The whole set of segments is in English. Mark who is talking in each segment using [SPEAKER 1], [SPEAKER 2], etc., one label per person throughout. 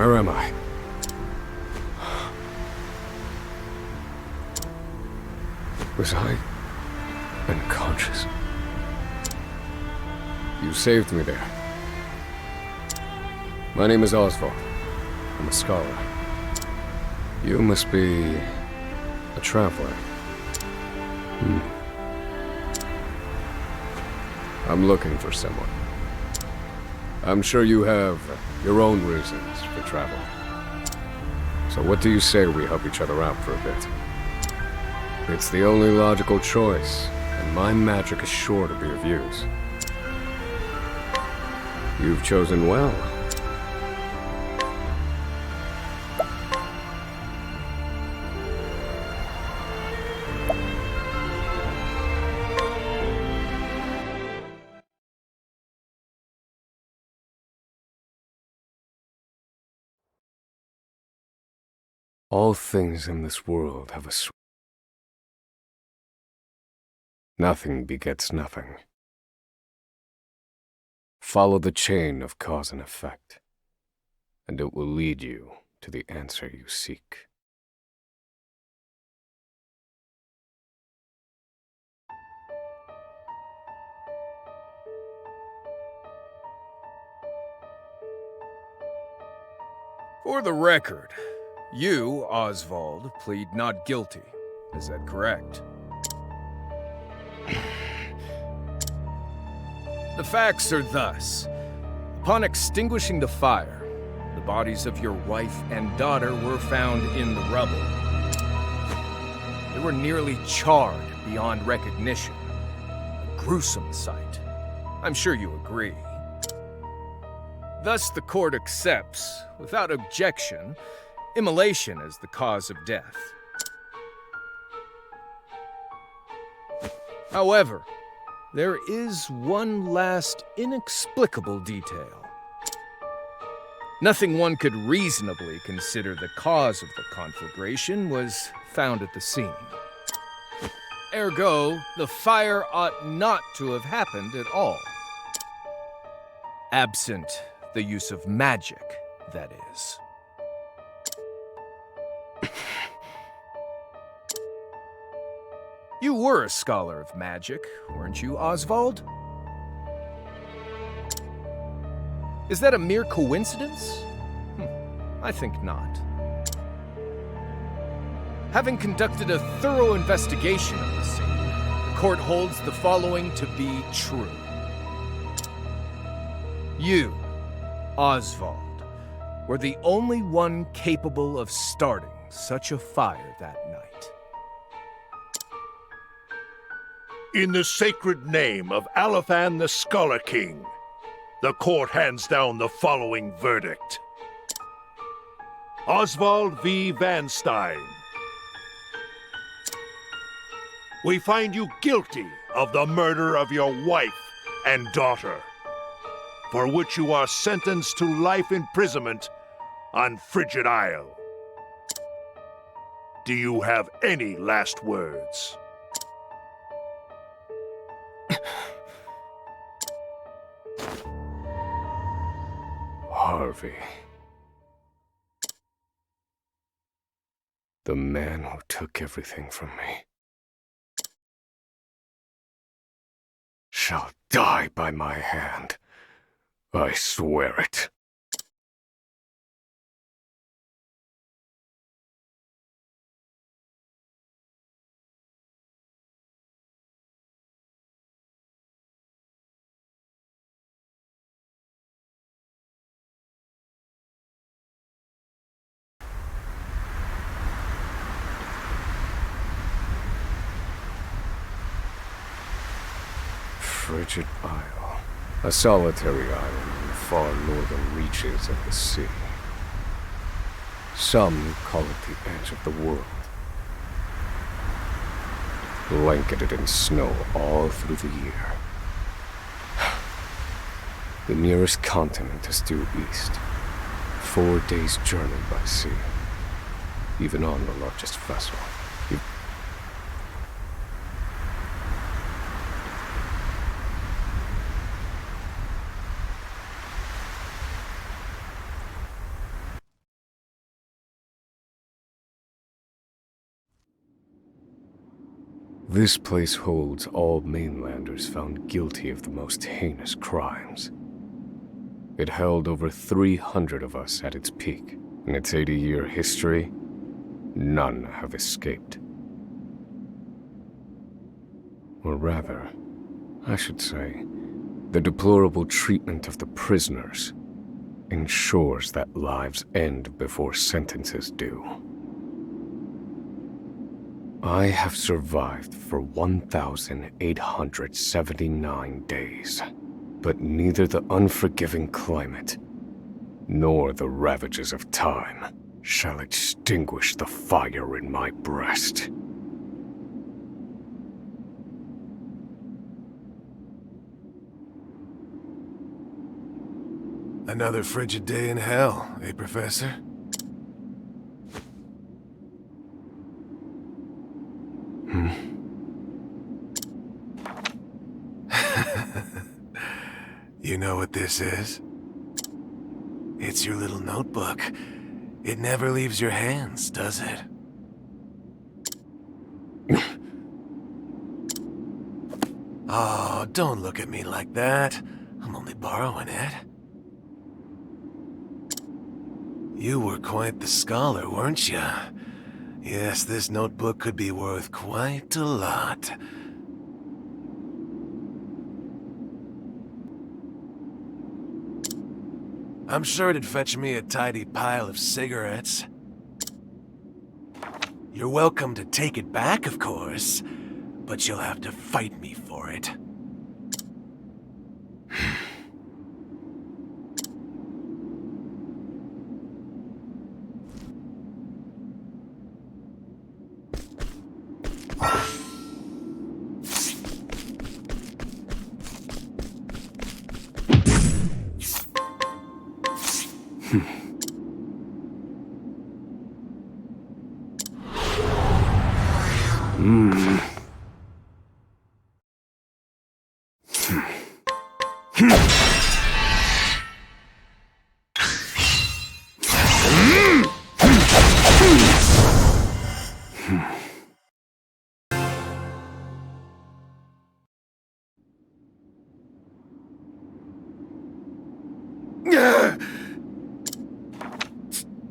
[SPEAKER 1] Where am I? Was I unconscious? You saved me there. My name is Osvald. I'm a scholar. You must be a traveler. I'm looking for someone. I'm sure you have your own reasons for travel. So what do you say we help each other out for a bit? It's the only logical choice, and my magic is sure to be of use. You've chosen well. All things in this world have a Nothing begets nothing. Follow the chain of cause and effect, and it will lead you to the answer you seek.
[SPEAKER 2] For the record, you, Osvald, plead not guilty. Is that correct? The facts are thus. Upon extinguishing the fire, the bodies of your wife and daughter were found in the rubble. They were nearly charred beyond recognition. A gruesome sight. I'm sure you agree. Thus, the court accepts, without objection, immolation as the cause of death. However, there is one last inexplicable detail. Nothing one could reasonably consider the cause of the conflagration was found at the scene. Ergo, the fire ought not to have happened at all. Absent the use of magic, that is. You were a scholar of magic, weren't you, Osvald? Is that a mere coincidence? I think not. Having conducted a thorough investigation of the scene, the court holds the following to be true. You, Osvald, were the only one capable of starting such a fire that night.
[SPEAKER 3] In the sacred name of Alephan the Scholar King, the court hands down the following verdict. Osvald V. Van Stein. We find you guilty of the murder of your wife and daughter, for which you are sentenced to life imprisonment on Frigid Isle. Do you have any last words?
[SPEAKER 1] Harvey. The man who took everything from me shall die by my hand. I swear it. Frigid Isle, a solitary island in the far northern reaches of the sea. Some call it the edge of the world. Blanketed in snow all through the year. The nearest continent is due east. 4 days' journey by sea. Even on the largest vessel. This place holds all mainlanders found guilty of the most heinous crimes. It held over 300 of us at its peak. In its 80-year history, none have escaped. Or rather, I should say, the deplorable treatment of the prisoners ensures that lives end before sentences do. I have survived for 1,879 days, but neither the unforgiving climate nor the ravages of time shall extinguish the fire in my breast.
[SPEAKER 4] Another frigid day in hell, eh, Professor? You know what this is? It's your little notebook. It never leaves your hands, does it? Oh, don't look at me like that. I'm only borrowing it. You were quite the scholar, weren't you? Yes, this notebook could be worth quite a lot. I'm sure it'd fetch me a tidy pile of cigarettes. You're welcome to take it back, of course, but you'll have to fight me for it.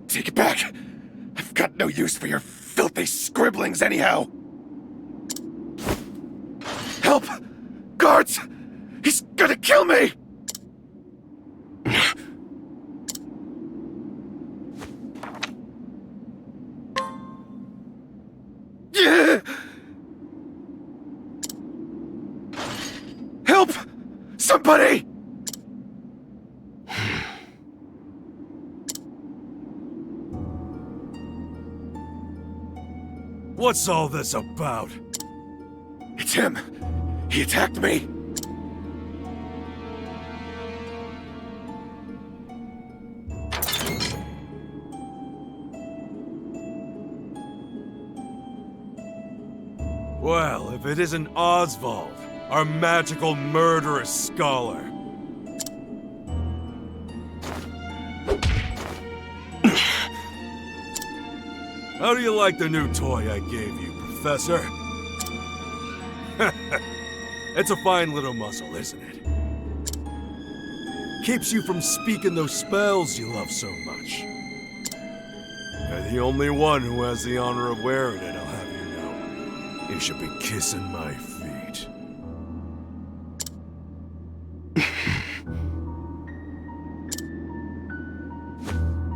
[SPEAKER 5] Take it back! I've got no use for your filthy scribblings anyhow! Help! Guards! He's gonna kill me! Help! Somebody!
[SPEAKER 4] What's all this about?
[SPEAKER 5] It's him! He attacked me!
[SPEAKER 4] Well, if it isn't Osvald, our magical murderous scholar. How do you like the new toy I gave you, Professor? It's a fine little muzzle, isn't it? Keeps you from speaking those spells you love so much. You're the only one who has the honor of wearing it, I'll have you know. You should be kissing my feet.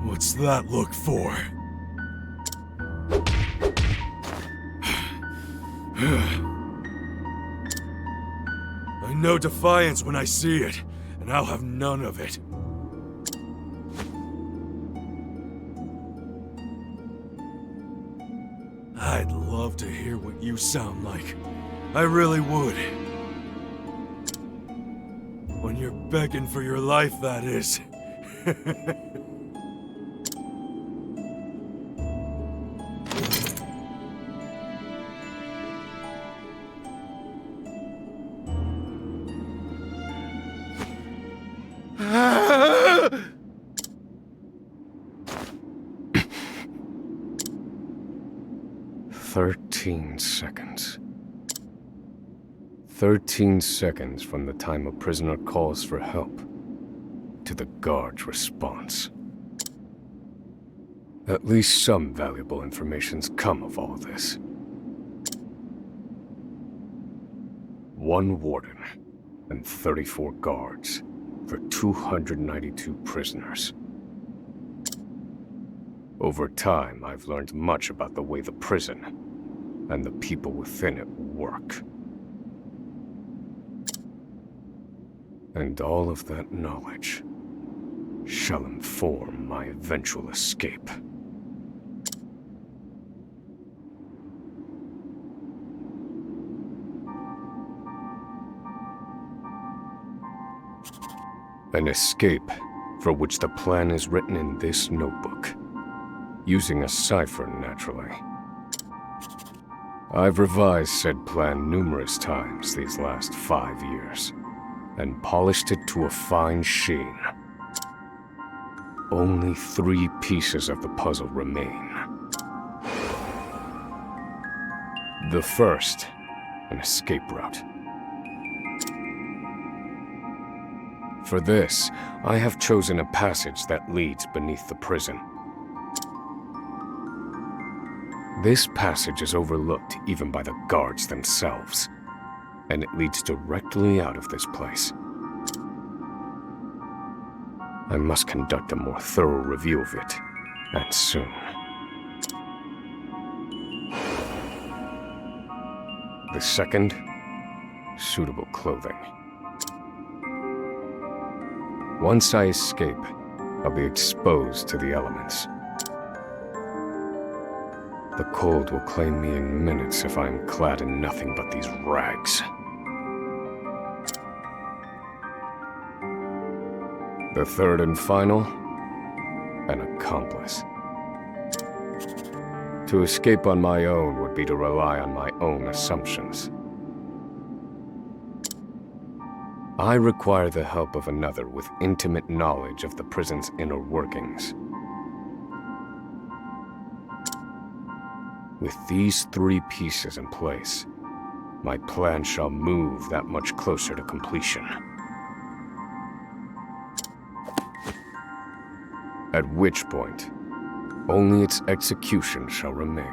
[SPEAKER 4] What's that look for? I know defiance when I see it, and I'll have none of it. I'd love to hear what you sound like. I really would. When you're begging for your life, that is.
[SPEAKER 5] Ah!
[SPEAKER 1] 13 seconds. 13 seconds from the time a prisoner calls for help to the guard's response. At least some valuable information's come of all this. 1 warden and 34 guards for 292 prisoners. Over time, I've learned much about the way the prison and the people within it work. And all of that knowledge shall inform my eventual escape. An escape for which the plan is written in this notebook, using a cipher, naturally. I've revised said plan numerous times these last 5 years, and polished it to a fine sheen. Only 3 pieces of the puzzle remain. The first, an escape route. For this, I have chosen a passage that leads beneath the prison. This passage is overlooked even by the guards themselves, and it leads directly out of this place. I must conduct a more thorough review of it, and soon. The second, suitable clothing. Once I escape, I'll be exposed to the elements. The cold will claim me in minutes if I'm clad in nothing but these rags. The third and final, an accomplice. To escape on my own would be to rely on my own assumptions. I require the help of another with intimate knowledge of the prison's inner workings. With these 3 pieces in place, my plan shall move that much closer to completion. At which point, only its execution shall remain.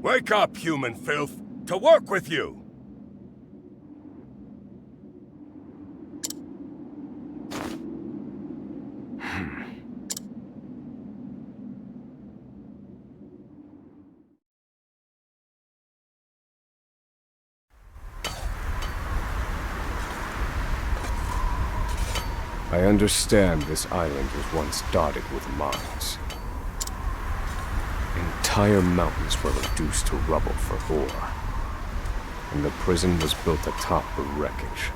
[SPEAKER 5] Wake up, human filth! To work with you!
[SPEAKER 1] I understand this island was once dotted with mines. Entire mountains were reduced to rubble for ore, and the prison was built atop the wreckage.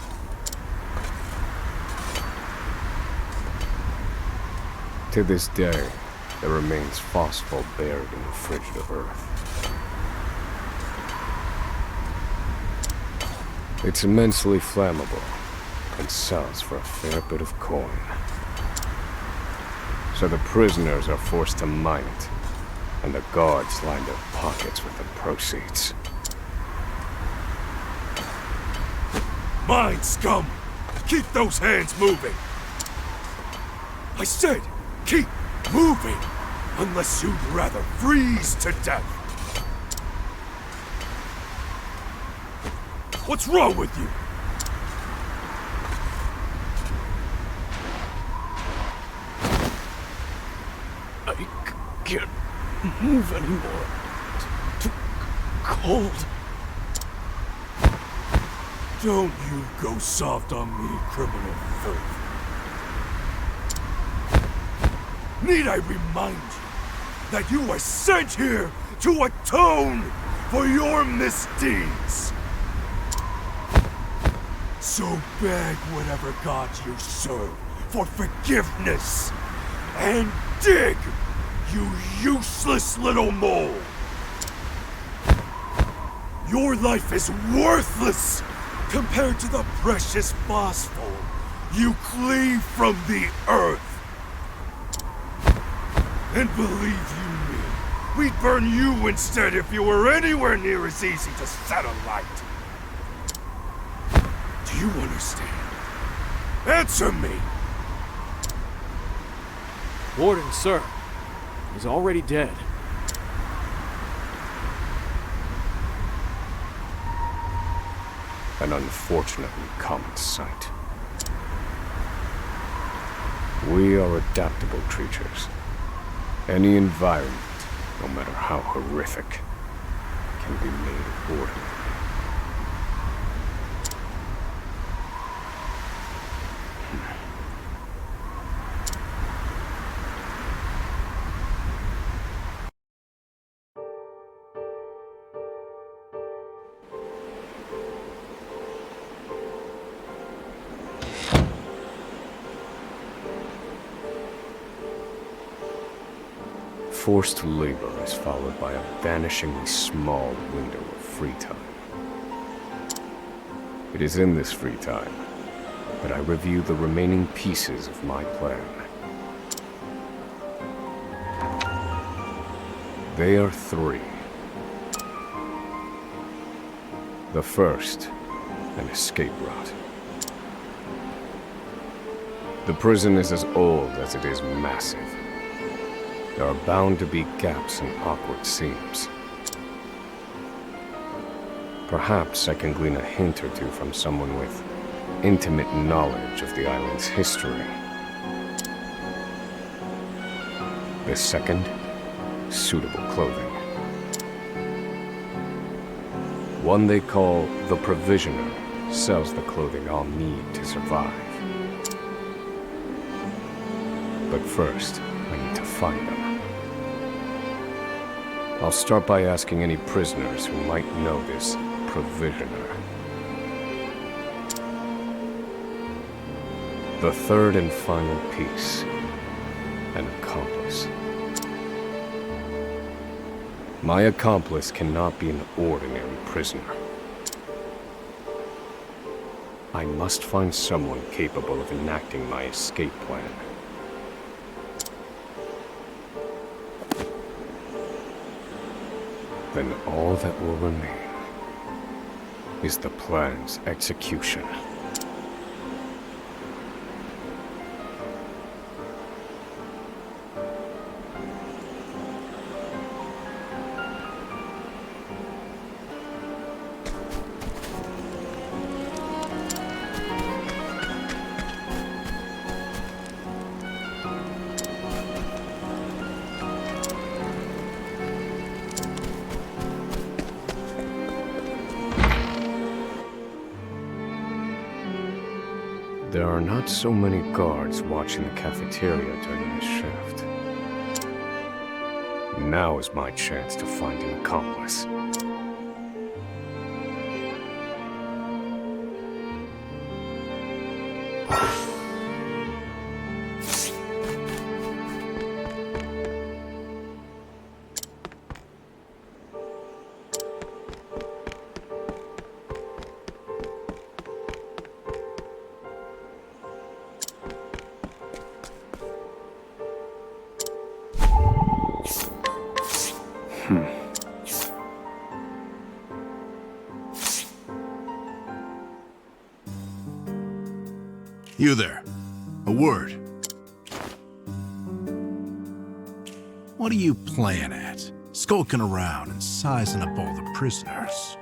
[SPEAKER 1] To this day, there remains phosphol buried in the frigid of earth. It's immensely flammable, and sells for a fair bit of coin. So the prisoners are forced to mine it, and the guards line their pockets with the proceeds.
[SPEAKER 4] Mine, scum! Keep those hands moving! I said, keep moving! Unless you'd rather freeze to death! What's wrong with you?
[SPEAKER 1] I can't move anymore. Too cold.
[SPEAKER 4] Don't you go soft on me, criminal filth. Need I remind you that you were sent here to atone for your misdeeds? So beg whatever god you serve for forgiveness and dig! You useless little mole! Your life is worthless compared to the precious phosphor you cleave from the earth. And believe you me, we'd burn you instead if you were anywhere near as easy to set alight. Do you understand? Answer me!
[SPEAKER 6] Warden, sir. He's already dead.
[SPEAKER 1] An unfortunately common sight. We are adaptable creatures. Any environment, no matter how horrific, can be made ordinary. Forced labor is followed by a vanishingly small window of free time. It is in this free time that I review the remaining pieces of my plan. They are three. The first, an escape route. The prison is as old as it is massive. There are bound to be gaps and awkward seams. Perhaps I can glean a hint or two from someone with intimate knowledge of the island's history. The second, suitable clothing. One they call the Provisioner sells the clothing I'll need to survive. But first, I need to find them. I'll start by asking any prisoners who might know this Provisioner. The third and final piece, an accomplice. My accomplice cannot be an ordinary prisoner. I must find someone capable of enacting my escape plan. Then all that will remain is the plan's execution. There are not so many guards watching the cafeteria during this shift. Now is my chance to find an accomplice.
[SPEAKER 3] You there. A word. What are you playing at? Skulking around and sizing up all the prisoners.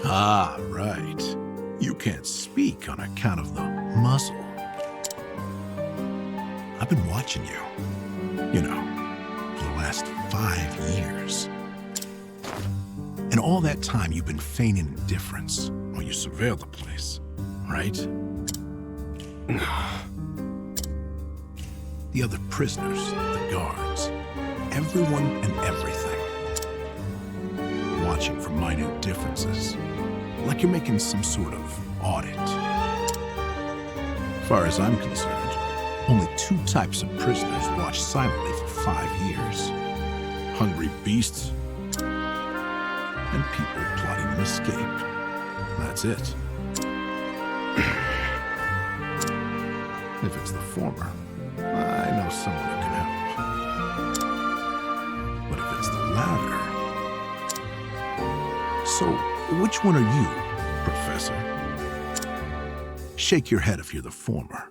[SPEAKER 3] Ah, right. You can't speak on account of the muzzle. I've been watching you. You know, for the last 5 years. And all that time you've been feigning indifference while you surveil the place, right? The other prisoners, the guards, everyone and everything. Watching for minute differences, like you're making some sort of audit.
[SPEAKER 7] far as I'm concerned, only two types of prisoners watch silently for 5 years. Hungry beasts and people plotting an escape. That's it. If it's the former, I know someone who can help. But if it's the latter... So, which one are you, Professor? Shake your head if you're the former,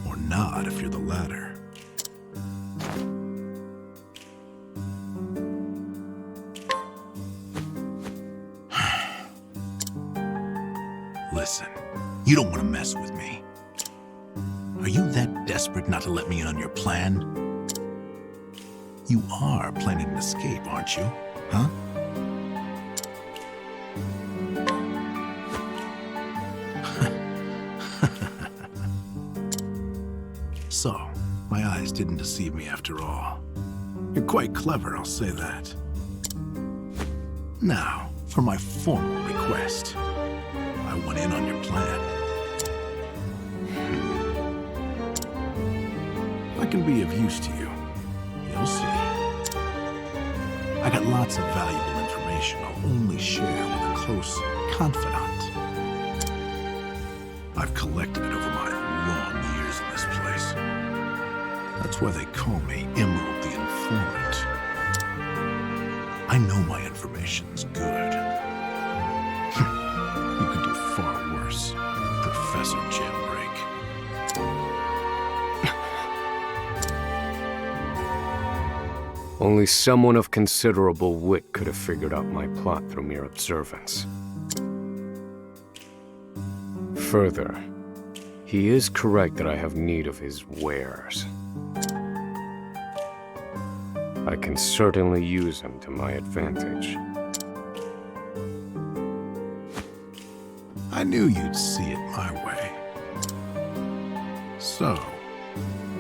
[SPEAKER 7] or nod if you're the latter. Listen, you don't want to mess with me. Are you that desperate not to let me in on your plan? You are planning an escape, aren't you? Huh? So, my eyes didn't deceive me after all. You're quite clever, I'll say that. Now, for my formal request. I want in on your plan. I can be of use to you. You'll see. I got lots of valuable information I'll only share with a close confidant. I've collected it over my long years in this place. That's why they call me Emerald the Informant. I know my information's good. You could do far worse, Professor Jailbreak.
[SPEAKER 1] Only someone of considerable wit could have figured out my plot through mere observance. Further, he is correct that I have need of his wares. I can certainly use him to my advantage.
[SPEAKER 7] I knew you'd see it my way. So,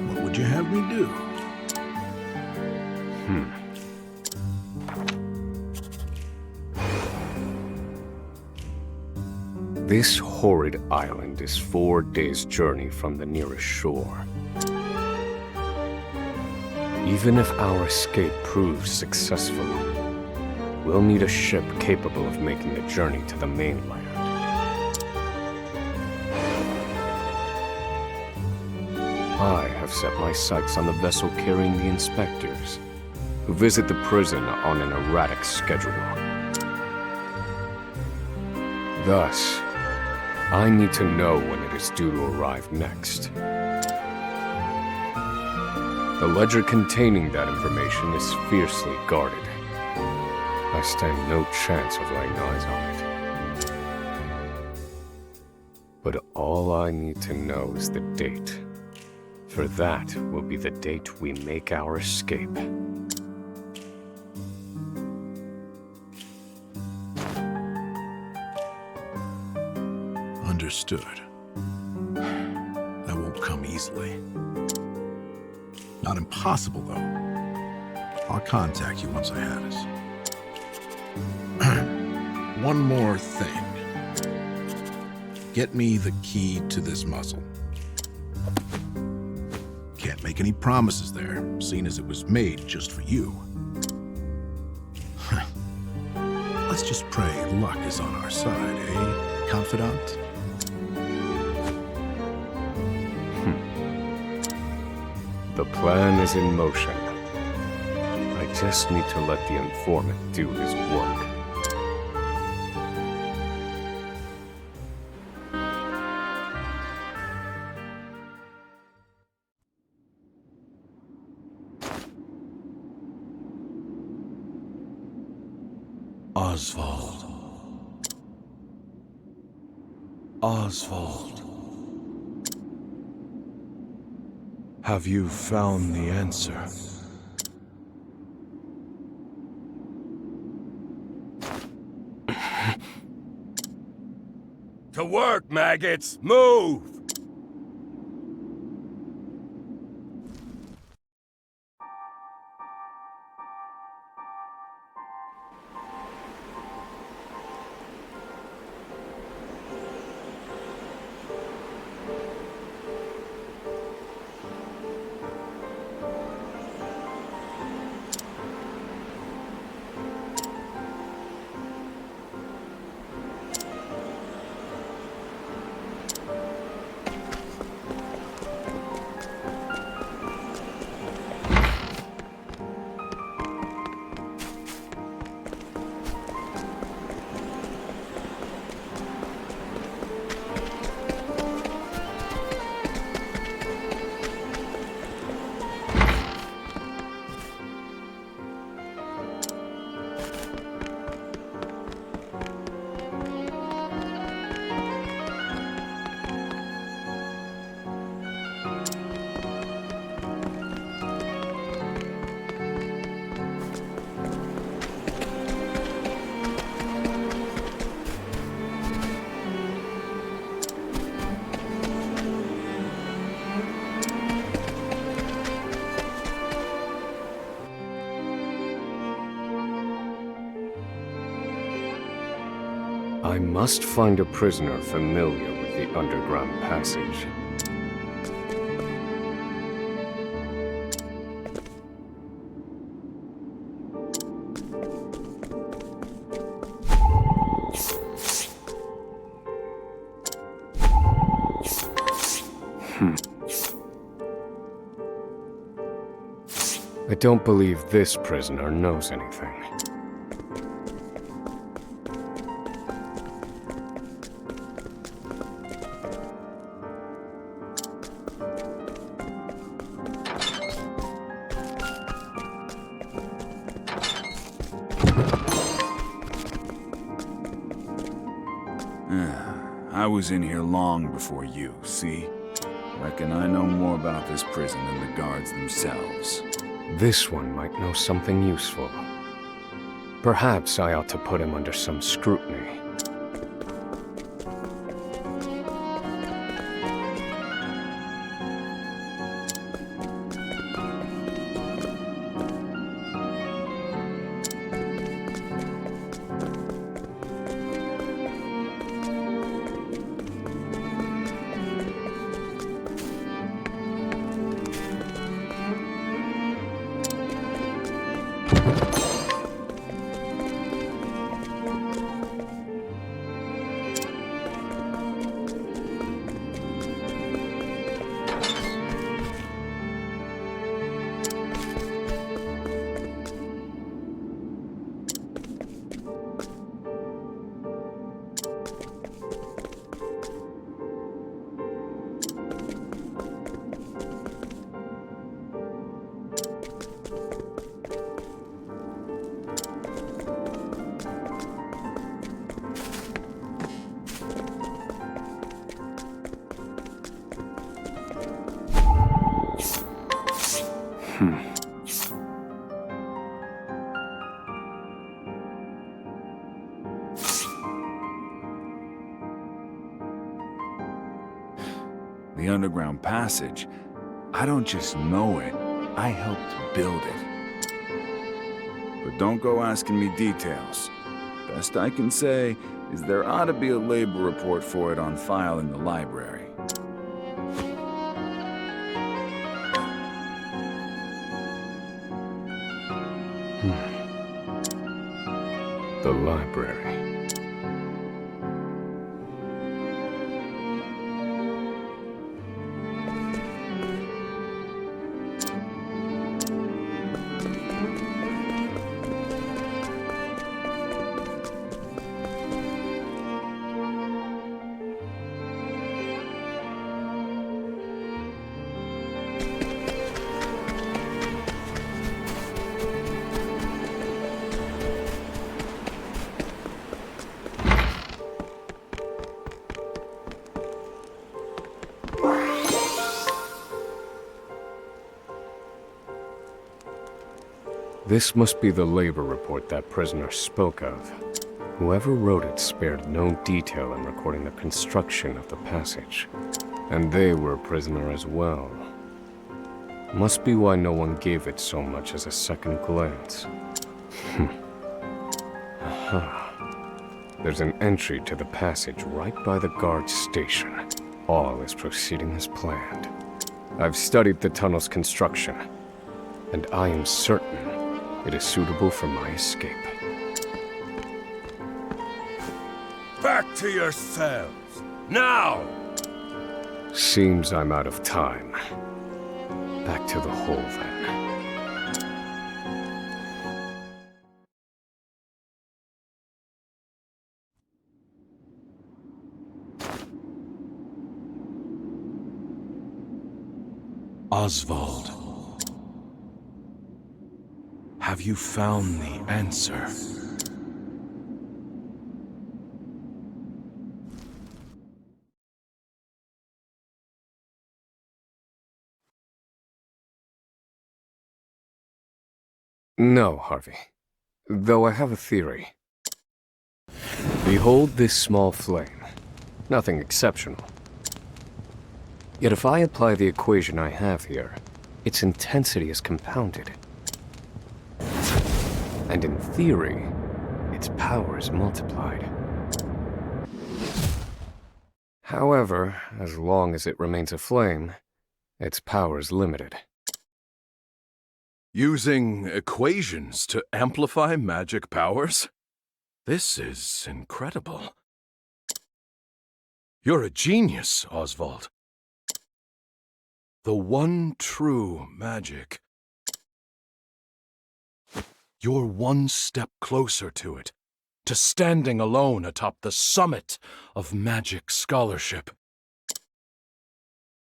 [SPEAKER 7] what would you have me do?
[SPEAKER 1] This horrid island is 4 days' journey from the nearest shore. Even if our escape proves successful, we'll need a ship capable of making the journey to the mainland. I have set my sights on the vessel carrying the inspectors, who visit the prison on an erratic schedule. Thus, I need to know when it is due to arrive next. The ledger containing that information is fiercely guarded. I stand no chance of laying eyes on it. But all I need to know is the date. For that will be the date we make our escape.
[SPEAKER 7] Understood. That won't come easily. Not impossible, though. I'll contact you once I have it. One more thing. Get me the key to this muzzle. Can't make any promises there, seeing as it was made just for you. Let's just pray luck is on our side, eh, confidant?
[SPEAKER 1] The plan is in motion. I just need to let the informant do his work.
[SPEAKER 4] Osvald. Osvald. Have you found the answer?
[SPEAKER 2] To work, maggots! Move!
[SPEAKER 1] I must find a prisoner familiar with the underground passage. I don't believe this prisoner knows anything.
[SPEAKER 8] I was in here long before you, see? Reckon I know more about this prison than the guards themselves.
[SPEAKER 1] This one might know something useful. Perhaps I ought to put him under some scrutiny.
[SPEAKER 8] The underground passage, I don't just know it, I helped build it. But don't go asking me details. Best I can say is there ought to be a labor report for it on file in the library.
[SPEAKER 1] The library. This must be the labor report that prisoner spoke of. Whoever wrote it spared no detail in recording the construction of the passage. And they were a prisoner as well. Must be why no one gave it so much as a second glance. Aha. There's an entry to the passage right by the guard station. All is proceeding as planned. I've studied the tunnel's construction, and I am certain it is suitable for my escape.
[SPEAKER 4] Back to your cells, now!
[SPEAKER 1] Seems I'm out of time. Back to the hole, then.
[SPEAKER 6] Osvald. Have you found the answer?
[SPEAKER 1] No, Harvey. Though I have a theory. Behold this small flame. Nothing exceptional. Yet if I apply the equation I have here, its intensity is compounded. And in theory, its power is multiplied. However, as long as it remains a flame, its power is limited.
[SPEAKER 2] Using equations to amplify magic powers? This is incredible. You're a genius, Osvald. The one true magic. You're one step closer to it, to standing alone atop the summit of magic scholarship.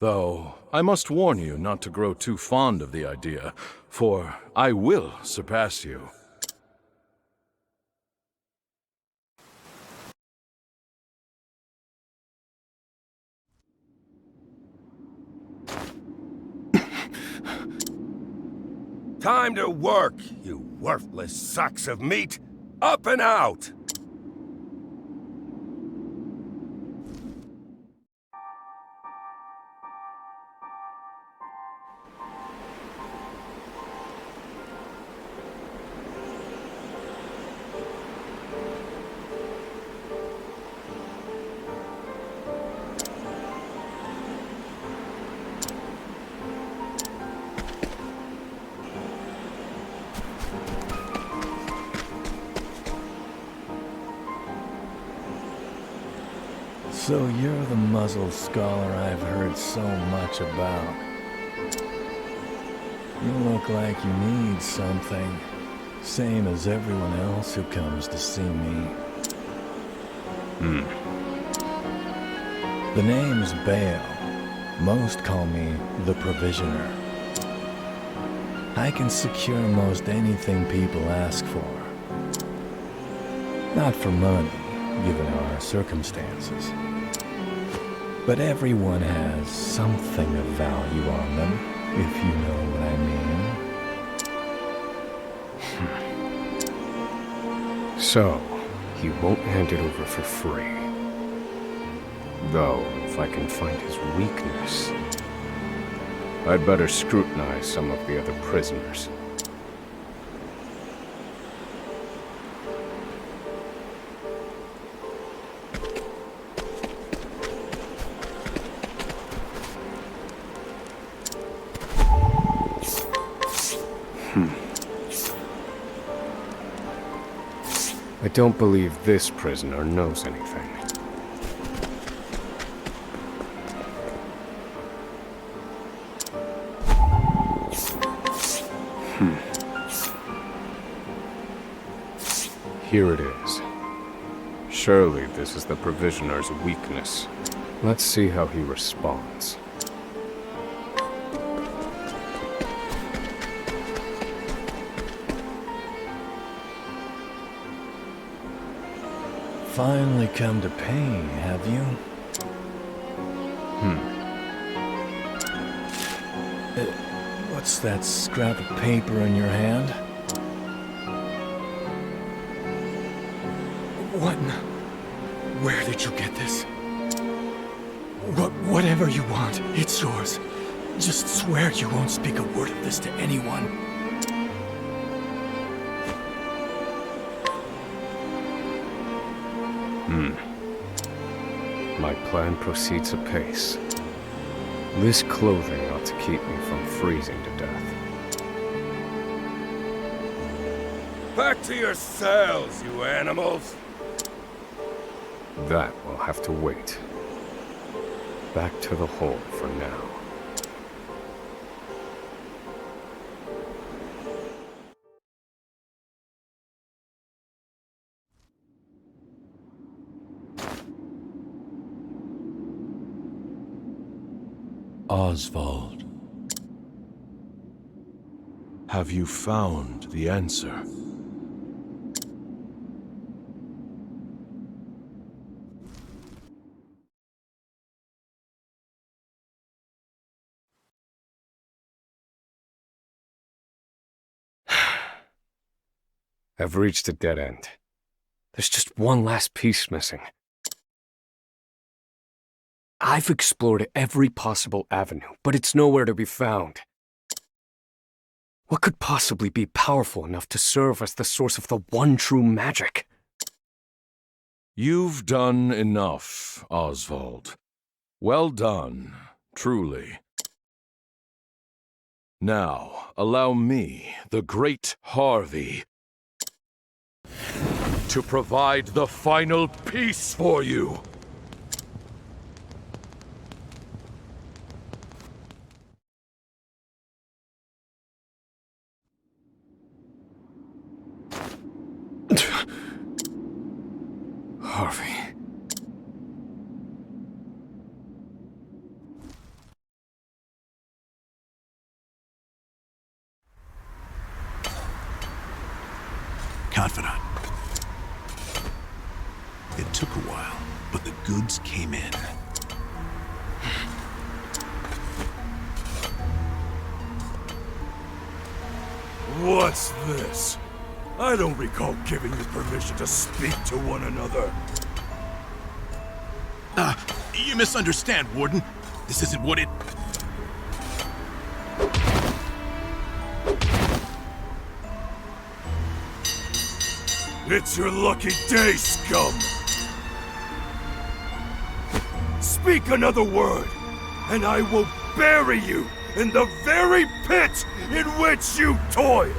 [SPEAKER 2] Though, I must warn you not to grow too fond of the idea, for I will surpass you.
[SPEAKER 5] Time to work, you worthless sacks of meat! Up and out!
[SPEAKER 9] So you're the muzzled scholar I've heard so much about. You look like you need something, same as everyone else who comes to see me. The name's Bale. Most call me the Provisioner. I can secure most anything people ask for. Not for money, given our circumstances. But everyone has something of value on them, if you know what I mean.
[SPEAKER 1] So, he won't hand it over for free. Though, if I can find his weakness, I'd better scrutinize some of the other prisoners. I don't believe this prisoner knows anything. Here it is. Surely this is the Provisioner's weakness. Let's see how he responds.
[SPEAKER 9] Finally come to pain, have you? What's that scrap of paper in your hand?
[SPEAKER 10] What? Where did you get this? Whatever you want, it's yours. Just swear you won't speak a word of this to anyone.
[SPEAKER 1] My plan proceeds apace. This clothing ought to keep me from freezing to death.
[SPEAKER 5] Back to your cells, you animals!
[SPEAKER 1] That will have to wait. Back to the hole for now.
[SPEAKER 2] Osvald. Have you found the answer?
[SPEAKER 1] I've reached a dead end. There's just one last piece missing. I've explored every possible avenue, but it's nowhere to be found. What could possibly be powerful enough to serve as the source of the one true magic?
[SPEAKER 2] You've done enough, Osvald.
[SPEAKER 11] Well done, truly. Now, allow me, the great Harvey, to provide the final piece for you.
[SPEAKER 1] Harvey.
[SPEAKER 7] Confidant. It took a while, but the goods came in.
[SPEAKER 4] What's this? I don't recall giving you permission to speak to one another.
[SPEAKER 7] You misunderstand, Warden. This isn't what it...
[SPEAKER 4] It's your lucky day, scum! Speak another word, and I will bury you in the very pit in which you toil!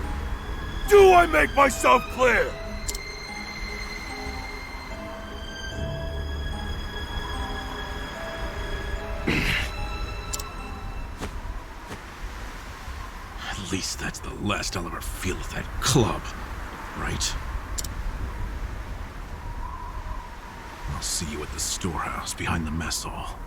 [SPEAKER 4] Do I make myself clear?
[SPEAKER 7] At least that's the last I'll ever feel of that club, right? I'll see you at the storehouse behind the mess hall.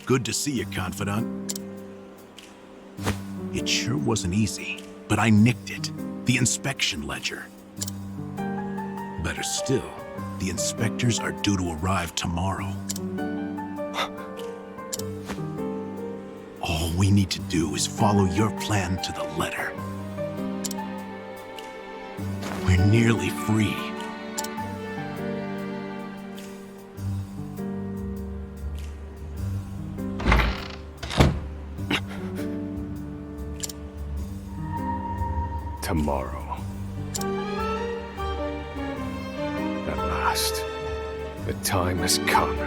[SPEAKER 7] Good to see you, Confidant. It sure wasn't easy, but I nicked it. The inspection ledger. Better still, the inspectors are due to arrive tomorrow. All we need to do is follow your plan to the letter. We're nearly free.
[SPEAKER 1] Tomorrow. At last, the time has come.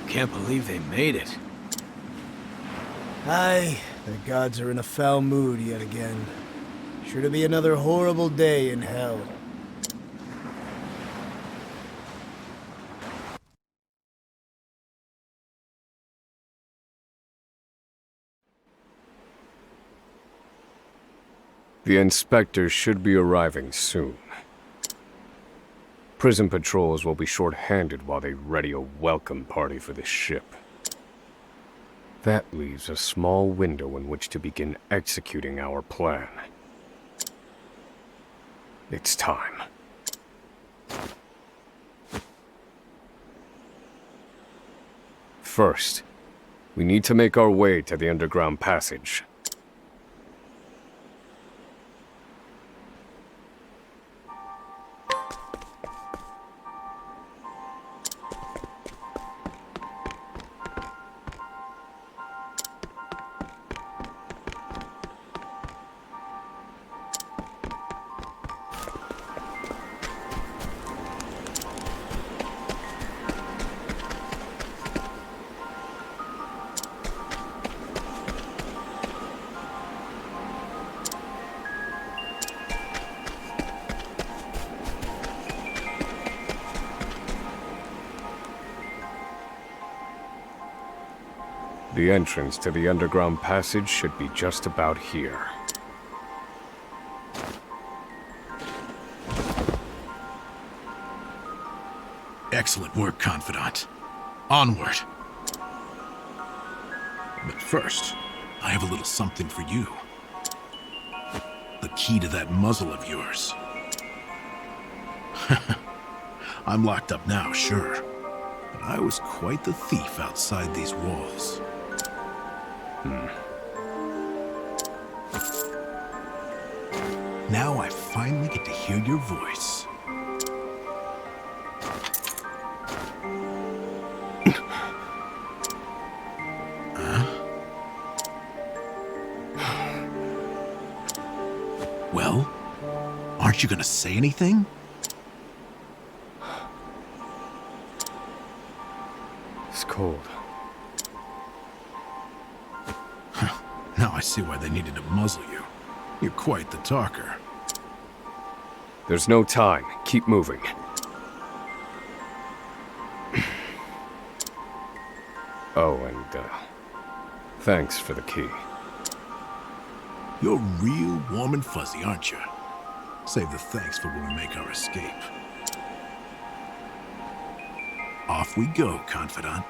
[SPEAKER 6] Can't believe they made it.
[SPEAKER 12] Aye, the gods are in a foul mood yet again. Sure to be another horrible day in hell.
[SPEAKER 1] The inspectors should be arriving soon. Prison patrols will be short-handed while they ready a welcome party for the ship. That leaves a small window in which to begin executing our plan. It's time. First, we need to make our way to the underground passage. The entrance to the underground passage should be just about here.
[SPEAKER 7] Excellent work, Confidant. Onward. But first, I have a little something for you. The key to that muzzle of yours. I'm locked up now, sure. But I was quite the thief outside these walls. Now I finally get to hear your voice. Well, aren't you gonna say anything?
[SPEAKER 1] It's cold.
[SPEAKER 7] Now I see why they needed to muzzle you. You're quite the talker.
[SPEAKER 1] There's no time. Keep moving. Oh, and, thanks for the key.
[SPEAKER 7] You're real warm and fuzzy, aren't you? Save the thanks for when we make our escape. Off we go, Confidant.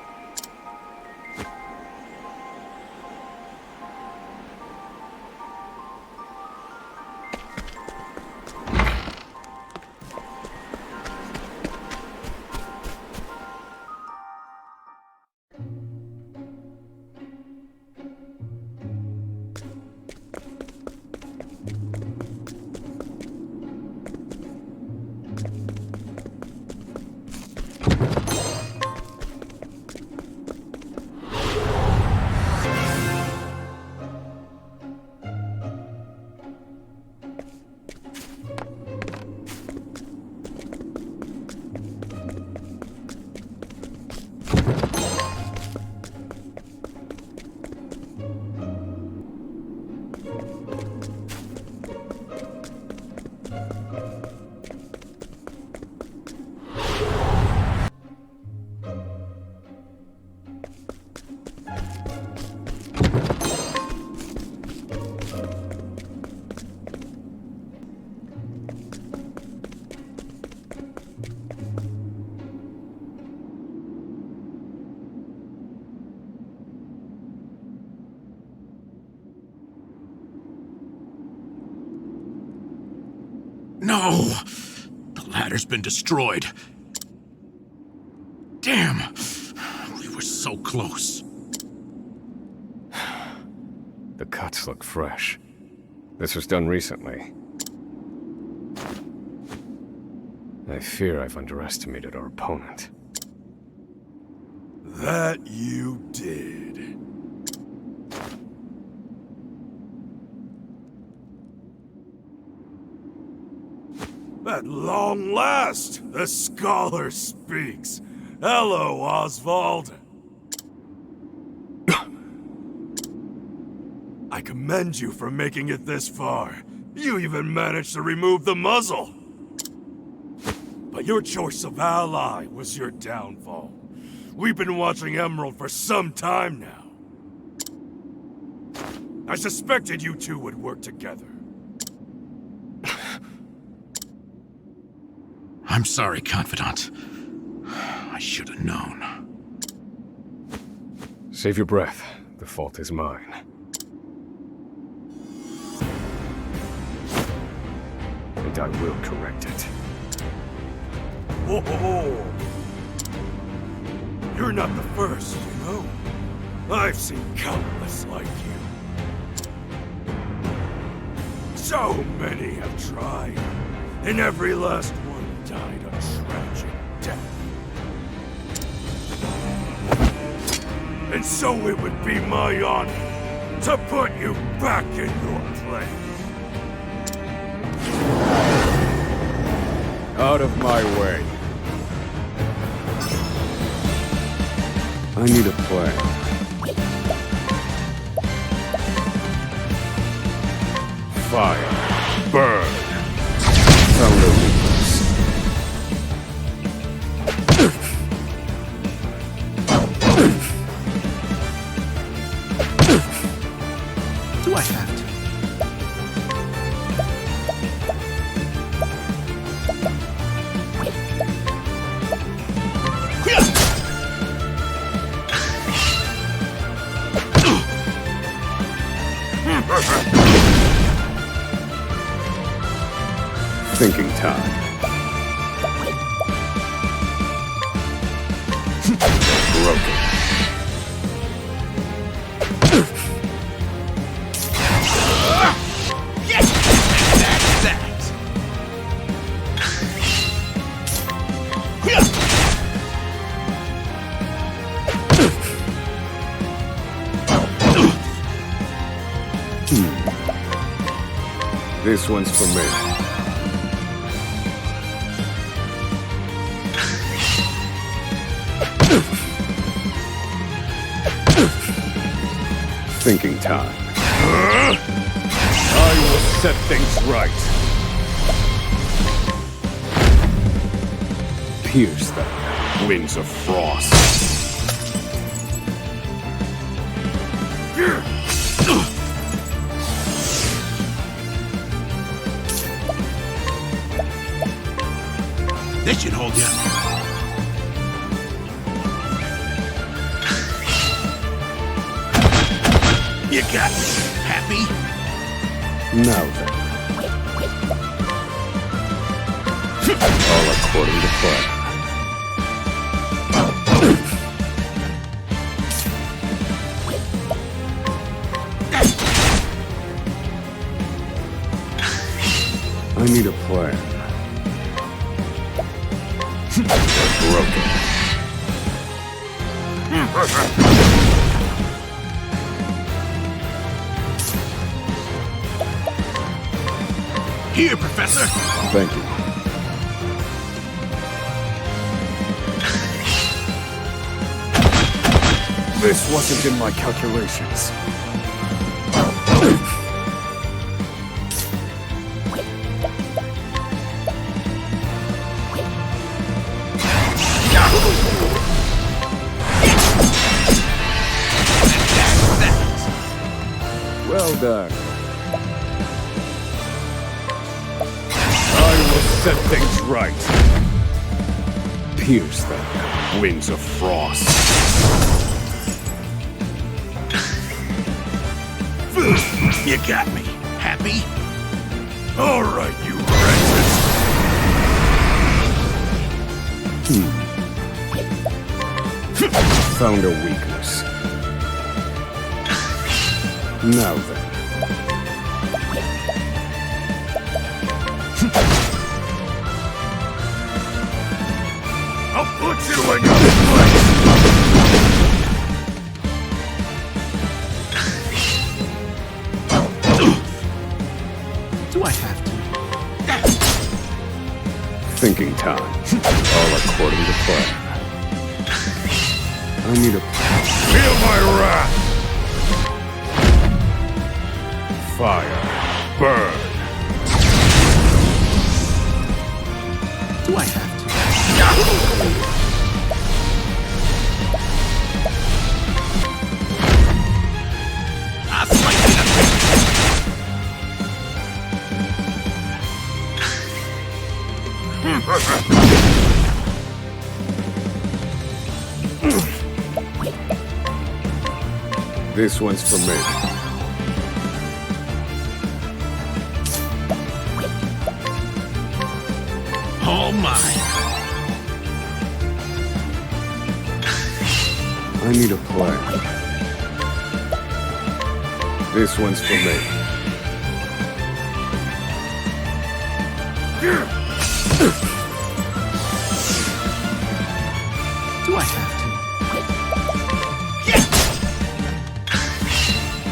[SPEAKER 7] No! The ladder's been destroyed. Damn! We were so close.
[SPEAKER 1] The cuts look fresh. This was done recently. I fear I've underestimated our opponent.
[SPEAKER 4] That you did. At long last, the scholar speaks. Hello, Osvald. I commend you for making it this far. You even managed to remove the muzzle. But your choice of ally was your downfall. We've been watching Emerald for some time now. I suspected you two would work together.
[SPEAKER 7] I'm sorry, Confidant. I should have known.
[SPEAKER 1] Save your breath. The fault is mine. And I will correct it.
[SPEAKER 4] Whoa! You're not the first, you know? I've seen countless like you. So many have tried, and every last one died a tragic death. And so it would be my honor to put you back in your place.
[SPEAKER 1] Out of my way. I need a plan. Fire. Burn. Thinking time. Broken. This one's for me. Thinking time.
[SPEAKER 11] I will set things right.
[SPEAKER 1] Pierce them. Winds of frost.
[SPEAKER 7] This should hold you. You got me. Happy?
[SPEAKER 1] Now then. All according to plan. I need a plan. Broken.
[SPEAKER 7] Here, Professor.
[SPEAKER 1] Thank you.
[SPEAKER 11] This wasn't in my calculations.
[SPEAKER 1] Well done.
[SPEAKER 11] I will set things right.
[SPEAKER 1] Pierce them. Winds of frost.
[SPEAKER 7] You got me. Happy?
[SPEAKER 4] All right, you wretches.
[SPEAKER 1] Found a weakness. Now then.
[SPEAKER 4] I'll put you in your place.
[SPEAKER 7] Do I have to?
[SPEAKER 1] Thinking time. All according to plan. I need a
[SPEAKER 4] Feel my wrath.
[SPEAKER 1] fire. Burn.
[SPEAKER 7] Do I have to? I'll slice it
[SPEAKER 1] This one's for me.
[SPEAKER 7] All mine.
[SPEAKER 1] I need a plan. This one's for me.
[SPEAKER 7] Do I have to?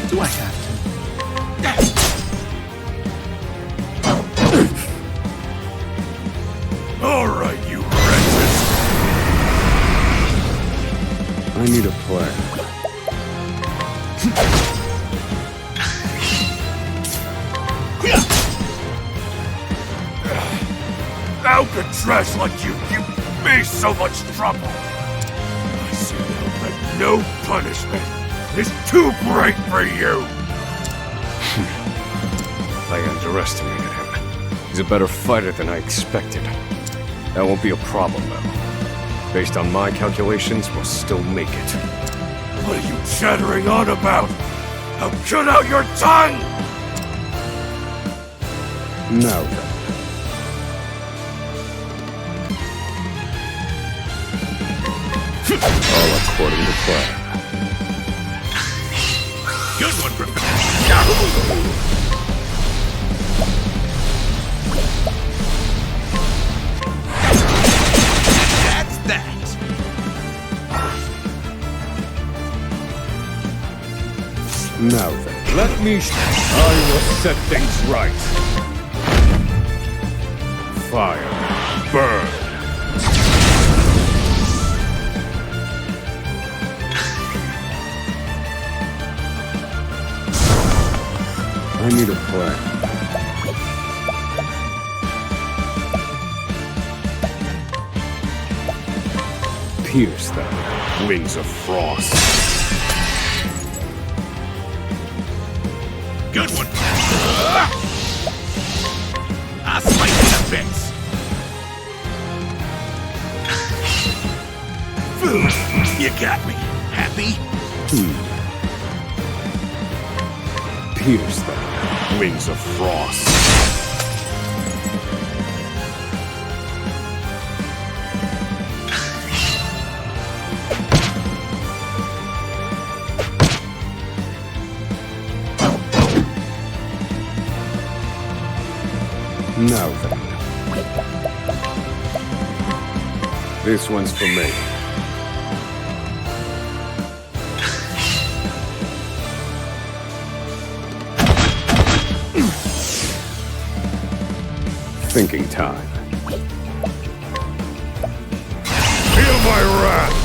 [SPEAKER 7] Do I have to?
[SPEAKER 4] All right, you wretches.
[SPEAKER 1] I need a plan.
[SPEAKER 4] How could trash like you give me so much trouble? I see now that no punishment is too great for you.
[SPEAKER 1] I underestimated him. He's a better fighter than I expected. That won't be a problem, though. Based on my calculations, we'll still make it.
[SPEAKER 4] What are you chattering on about? Now cut out your tongue!
[SPEAKER 1] Now then. All according to plan.
[SPEAKER 4] Good one, Griffin. That's that.
[SPEAKER 1] Now then.
[SPEAKER 11] Let me I will set things right.
[SPEAKER 1] Fire. Burn. I need a plan. Pierce them. Wings of frost.
[SPEAKER 4] Good one. I'll slice you to bits. Food. You got me. Happy?
[SPEAKER 1] Pierce them. Wings of frost. Now then. This one's for me. Thinking time.
[SPEAKER 3] Feel my wrath!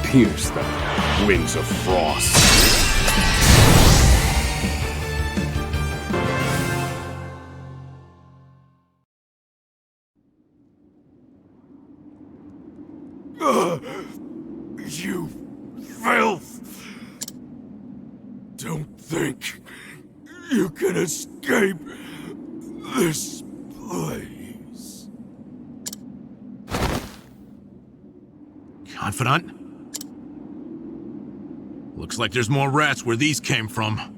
[SPEAKER 1] Pierce them. Wings of frost.
[SPEAKER 4] You filth! Don't think you can escape this place.
[SPEAKER 3] Confidant? Looks like there's more rats where these came from.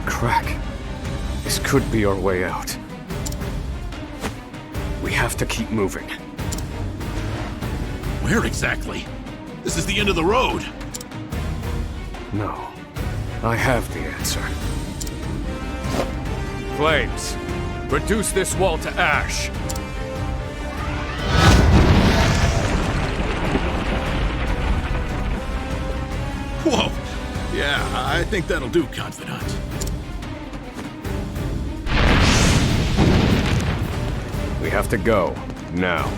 [SPEAKER 1] Crack. This could be our way out. We have to keep moving.
[SPEAKER 3] Where exactly? This is the end of the road.
[SPEAKER 1] No. I have the answer.
[SPEAKER 11] Flames, reduce this wall to ash.
[SPEAKER 3] Whoa. Yeah, I think that'll do, Confidant.
[SPEAKER 1] We have to go. Now.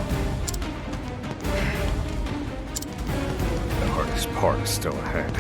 [SPEAKER 1] The hardest part is still ahead.